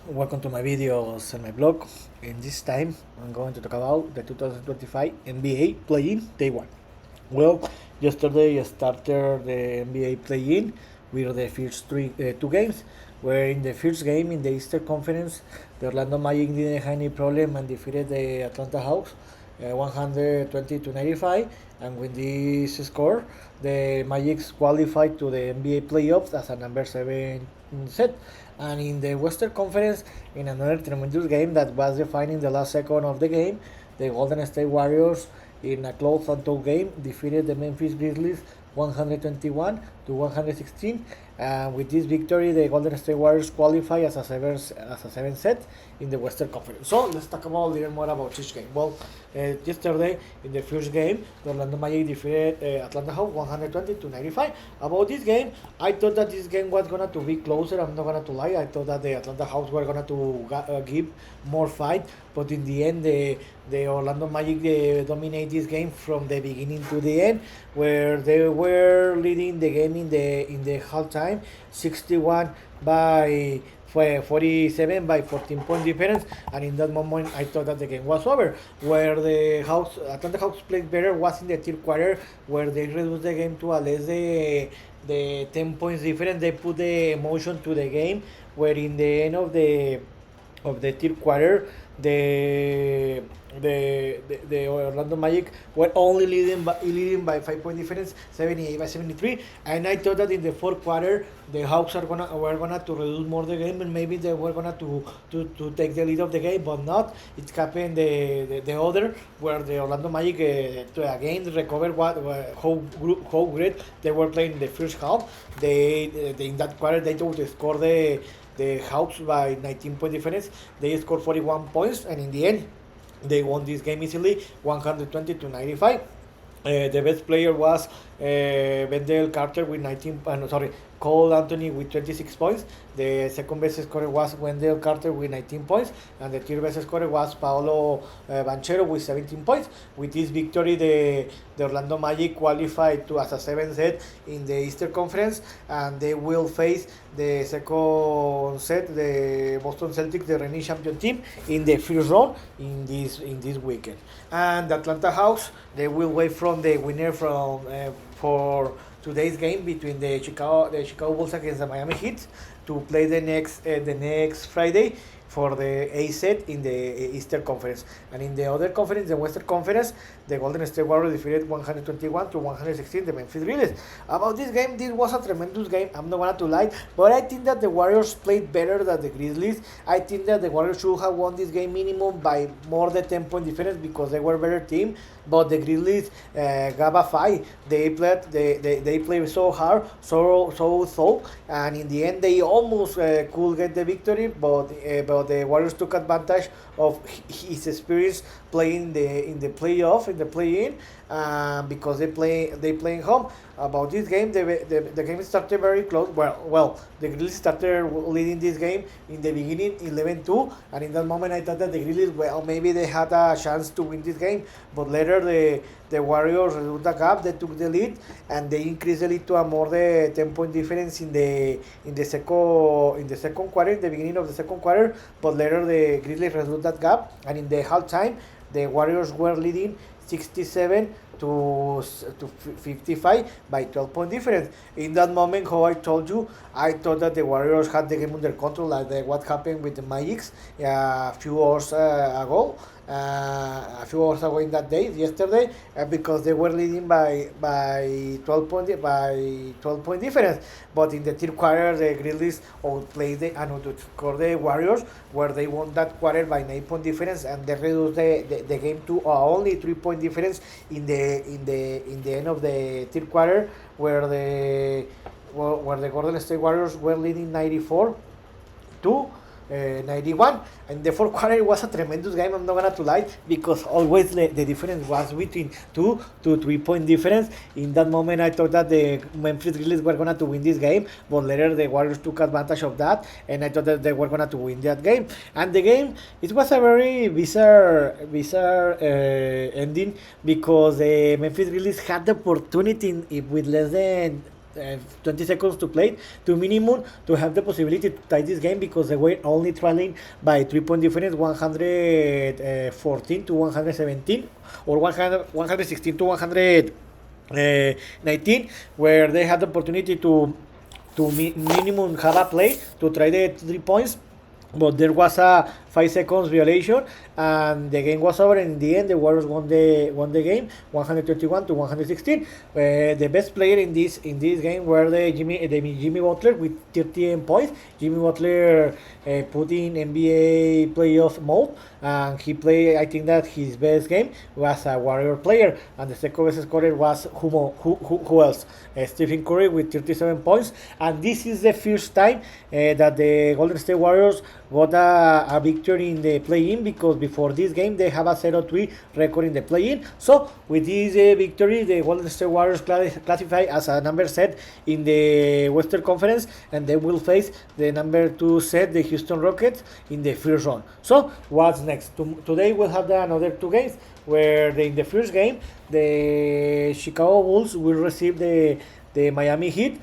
Welcome to my videos and my blog. In this time, I'm going to talk about the 2025 NBA play-in day one. Well, yesterday I started the NBA play-in with the first two games. Where in the first game in the Eastern Conference, the Orlando Magic didn't have any problem and defeated the Atlanta Hawks 120 to 95. And with this score, the Magic qualified to the NBA playoffs as a number 7 set. And in the Western Conference, in another tremendous game that was defined in the last second of the game, the Golden State Warriors, in a close and tough game, defeated the Memphis Grizzlies 121 to 116. With this victory, the Golden State Warriors qualify as a seven set in the Western Conference. So let's talk about a little more about each game. Well, yesterday in the first game, the Orlando Magic defeated Atlanta Hawks 120 to 95. About this game, I thought that this game was gonna to be closer. I'm not gonna to lie. I thought that the Atlanta Hawks were gonna to give more fight, but in the end, the Orlando Magic dominate this game from the beginning to the end, where they were leading the game in the halftime, 61 by 47 by 14 point difference, and in that moment I thought that the game was over. Where the Atlanta Hawks played better was in the third quarter, where they reduced the game to at least the 10 points difference. They put the emotion to the game, where in the end of the third quarter, the Orlando Magic were only leading by 5 point difference, 78 by 73. And I thought that in the fourth quarter, the Hawks were gonna to reduce more the game, and maybe they were gonna to take the lead of the game, but not. It happened the other, where the Orlando Magic to again recover how great they were playing in the first half. They in that quarter they took to score the Hawks by 19 point difference. They scored 41 points, and in the end, they won this game easily, 120 to 95. The best player was Wendell Carter with 19. Cole Anthony with 26 points. The second best scorer was Wendell Carter with 19 points, and the third best scorer was Paolo Banchero with 17 points. With this victory, the Orlando Magic qualified to as a 7th set in the Eastern Conference, and they will face the second set, the Boston Celtics, the reigning champion team, in the first round in this weekend. And the Atlanta Hawks, they will wait from the winner from for today's game between the Chicago Bulls against the Miami Heat to play the next Friday for the A set in the Eastern Conference. And in the other conference, the Western Conference, the Golden State Warriors defeated 121 to 116 the Memphis Grizzlies. About this game, this was a tremendous game. I'm not gonna to lie, but I think that the Warriors played better than the Grizzlies. I think that the Warriors should have won this game minimum by more than 10 point difference because they were a better team. But the Grizzlies gave a fight. They played so hard, so, and in the end they almost could get the victory. But the Warriors took advantage of his experience playing in the playoff, in the play-in, because they playing home. About this game, the game started very close. Well, the Grizzlies started leading this game in the beginning 11-2, and in that moment I thought that the Grizzlies, well, maybe they had a chance to win this game, but later the Warriors reduced the gap. They took the lead, and they increased the lead to a more than 10 point difference in the second quarter, in the beginning of the second quarter. But later the Grizzlies reduced that gap, and in the halftime, the Warriors were leading 67 to 55 by 12 point difference. In that moment, how I told you, I thought that the Warriors had the game under control, like what happened with the Magics a few hours ago. A few hours ago in that day, yesterday, because they were leading by 12 point difference. But in the third quarter, the Grizzlies outplayed and outscored the Warriors, where they won that quarter by 9 point difference, and they reduced the game to only 3 point difference in the end of the third quarter, where the Golden State Warriors were leading 94 to 91. And the fourth quarter was a tremendous game. I'm not gonna to lie, because always the difference was between 2 to 3 point difference. In that moment, I thought that the Memphis Grizzlies were gonna to win this game, but later the Warriors took advantage of that, and I thought that they were gonna to win that game. And the game, it was a very bizarre ending, because the Memphis Grizzlies had the opportunity with less than 20 seconds to play to minimum to have the possibility to tie this game because they were only trailing by 3-point difference 114 to 117 or 116 to 119, where they had the opportunity to minimum have a play to try the 3 points, but there was a 5 seconds violation and the game was over, and in the end the Warriors won the game 121 to 116. The best player in this game were the Jimmy Butler with 13 points. Jimmy Butler put in NBA playoff mode, and he played, I think that his best game was a Warrior player, and the second best scorer was who else? Stephen Curry with 37 points, and this is the first time that the Golden State Warriors got a victory in the play-in, because before this game they have a 0-3 record in the play-in. So with this victory, the Golden State Warriors classify as a number set in the Western Conference, and they will face the number 2 set, the Houston Rockets, in the first round. So what's next? Today we'll have another 2 games, where in the first game the Chicago Bulls will receive the Miami Heat,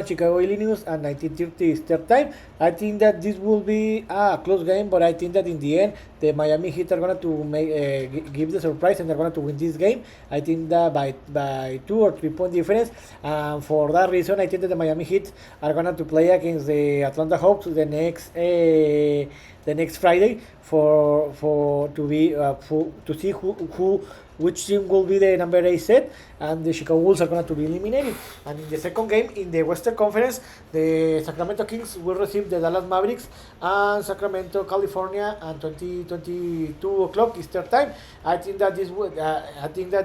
Chicago Illinois at 19:30 start time. I think that this will be a close game, but I think that in the end the Miami Heat are going to give the surprise, and they're going to win this game. I think that by 2 or 3 point difference. For that reason, I think that the Miami Heat are going to play against the Atlanta Hawks the next Friday to see which team will be the number 8 set, and the Chicago Bulls are going to be eliminated. And in the second game in the Western Conference, the Sacramento Kings will receive the Dallas Mavericks and Sacramento, California, and 22 o'clock Eastern time. I think that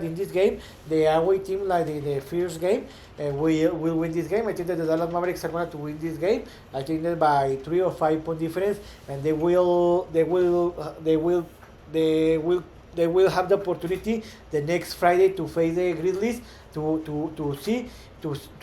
in this game the away team, like the first game, will win this game. I think that the Dallas Mavericks are going to win this game. I think that by 3 or 5 point difference, and they will have the opportunity the next Friday to face the Grizzlies to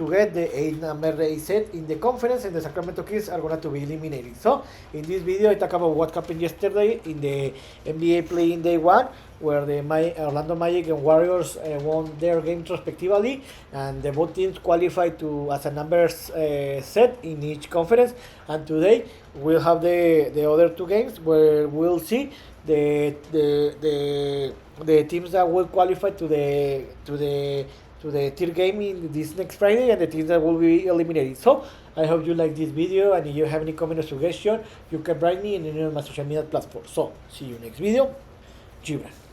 get the number 8 set in the conference, and the Sacramento Kings are going to be eliminated. So in this video I talk about what happened yesterday in the NBA play-in day 1, where the Orlando Magic and Warriors won their games respectively, and the both teams qualified as a number set in each conference. And today we'll have the other 2 games, where we'll see the teams that will qualify to the third game in this next Friday, and the teams that will be eliminated. So I hope you like this video, and if you have any comment or suggestion, you can write me in any of my social media platforms. So see you next video. Gibran.